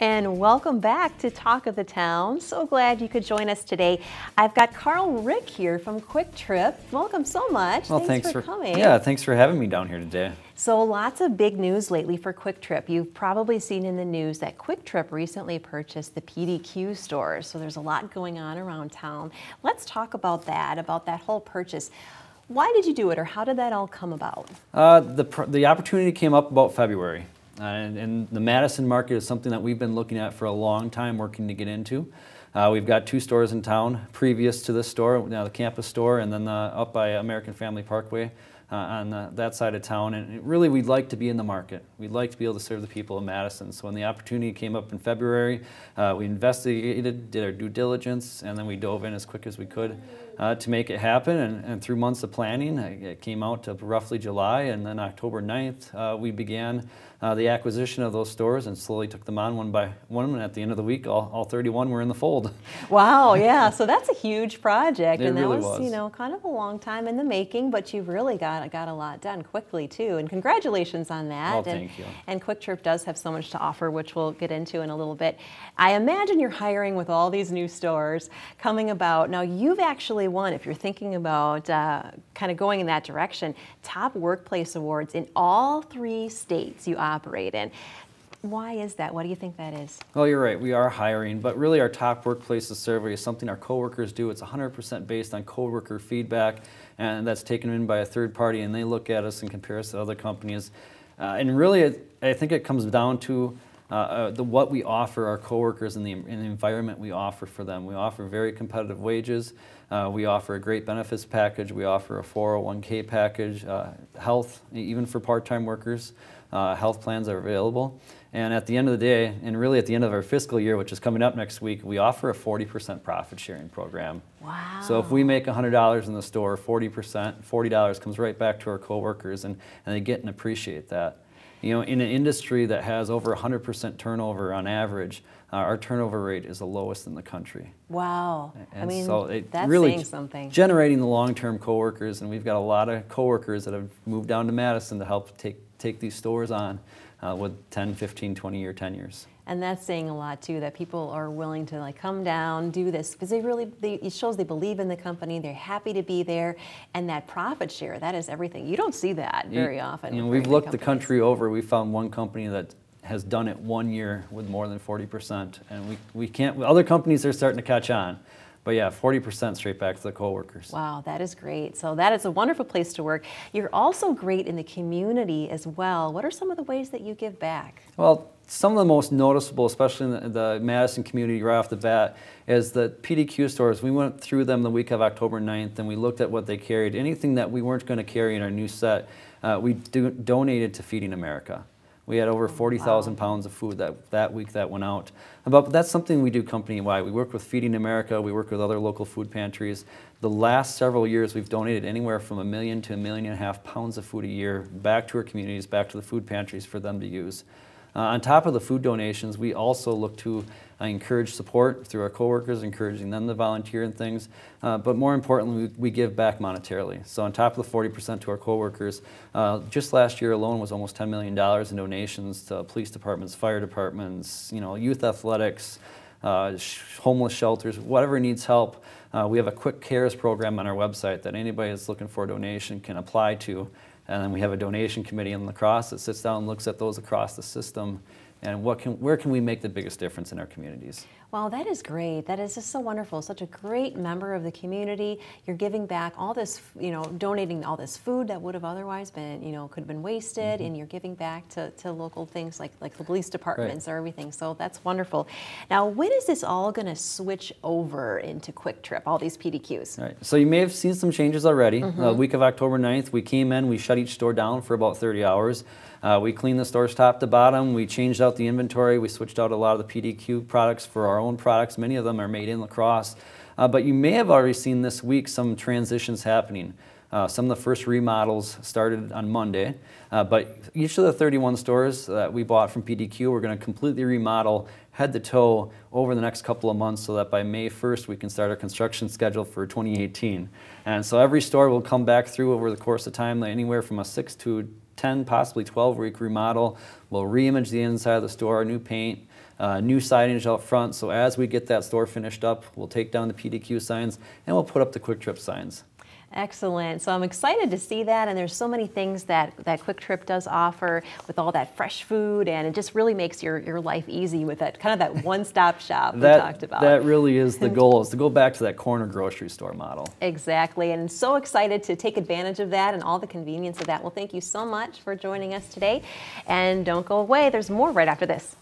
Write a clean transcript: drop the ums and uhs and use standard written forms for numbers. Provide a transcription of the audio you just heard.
And welcome back to Talk of the Town. So glad you could join us today. I've got Carl Rick here from Kwik Trip. Welcome so much. Well, thanks for coming. Yeah, thanks for having me down here today. So lots of big news lately for Kwik Trip. You've probably seen in the news that Kwik Trip recently purchased the PDQ stores. So there's a lot going on around town. Let's talk about that whole purchase. Why did you do it, or how did that all come about? The opportunity came up about February. And the Madison market is something that we've been looking at for a long time, working to get into. We've got 2 stores in town previous to this store, now the campus store, and then up by American Family Parkway on that side of town. And really, we'd like to be in the market. We'd like to be able to serve the people of Madison. So when the opportunity came up in February, we investigated, did our due diligence, and then we dove in as quick as we could to make it happen. And through months of planning, it came out to roughly July, and then October 9th, we began the acquisition of those stores and slowly took them on one by one. And at the end of the week, all 31 were in the fold. Wow, yeah. So that's a huge project. It and that really was, you know, kind of a long time in the making, but you've really got a lot done quickly too. And congratulations on that. Oh, thank you. And Kwik Trip does have so much to offer, which we'll get into in a little bit. I imagine you're hiring with all these new stores coming about. Now, you've actually won, if you're thinking about kind of going in that direction, top workplace awards in all 3 states you operate in. Why is that? What do you think that is? Well, you're right. We are hiring, but really our top workplaces survey is something our coworkers do. It's 100% based on coworker feedback, and that's taken in by a third party, and they look at us and compare us to other companies. And really, I think it comes down to what we offer our coworkers and the environment we offer for them. We offer very competitive wages. We offer a great benefits package. We offer a 401k package, health, even for part-time workers. Health plans are available. And at the end of the day, and really at the end of our fiscal year, which is coming up next week, we offer a 40% profit sharing program. Wow. So if we make $100 in the store, 40% comes right back to our coworkers, and they get and appreciate that. You know, in an industry that has over 100% turnover on average, our turnover rate is the lowest in the country. Wow. And I mean, so that's really saying something. Generating the long-term coworkers, and we've got a lot of coworkers that have moved down to Madison to help take these stores on with 10, 15, 20-year tenures. And that's saying a lot too, that people are willing to like come down, do this, because it shows they believe in the company, they're happy to be there, and that profit share, that is everything. You don't see that very often. You know, we've looked the country over. We found one company that has done it 1 year with more than 40%, and we can't, other companies are starting to catch on. But yeah, 40% straight back to the coworkers. Wow, that is great. So that is a wonderful place to work. You're also great in the community as well. What are some of the ways that you give back? Well, some of the most noticeable, especially in the Madison community right off the bat, is the PDQ stores. We went through them the week of October 9th, and we looked at what they carried. Anything that we weren't going to carry in our new set, we donated to Feeding America. We had over 40,000 pounds of food that week that went out. But that's something we do company-wide. We work with Feeding America. We work with other local food pantries. The last several years, we've donated anywhere from 1 million to 1.5 million pounds of food a year back to our communities, back to the food pantries for them to use. On top of the food donations, we also look to encourage support through our coworkers, encouraging them to volunteer and things. But more importantly, we give back monetarily. So on top of the 40% to our coworkers, just last year alone was almost $10 million in donations to police departments, fire departments, you know, youth athletics, homeless shelters, whatever needs help. We have a Quick Cares program on our website that anybody that's looking for a donation can apply to. And then we have a donation committee in La Crosse that sits down and looks at those across the system and where can we make the biggest difference in our communities. Well, that is great. That is just so wonderful. Such a great member of the community. You're giving back all this, you know, donating all this food that would have otherwise been, you know, could have been wasted, and you're giving back to local things like the police departments or everything. So that's wonderful. Now, when is this all going to switch over into Kwik Trip, all these PDQs? Right. So you may have seen some changes already. The week of October 9th, we came in, we shut each store down for about 30 hours. We cleaned the stores top to bottom. We changed out the inventory. We switched out a lot of the PDQ products for our own products. Many of them are made in La Crosse. But you may have already seen this week some transitions happening. Some of the first remodels started on Monday. But each of the 31 stores that we bought from PDQ, we're going to completely remodel head to toe over the next couple of months so that by May 1st we can start our construction schedule for 2018. And so every store will come back through over the course of time, anywhere from a 6 to 10, possibly 12-week remodel. We'll re-image the inside of the store, new paint, new signage out front. So as we get that store finished up, we'll take down the PDQ signs and we'll put up the Kwik Trip signs. Excellent. So I'm excited to see that, and there's so many things that Kwik Trip does offer with all that fresh food, and it just really makes your life easy with that kind of that one-stop shop we talked about. That really is the goal, is to go back to that corner grocery store model. Exactly, and so excited to take advantage of that and all the convenience of that. Well, thank you so much for joining us today, and don't go away. There's more right after this.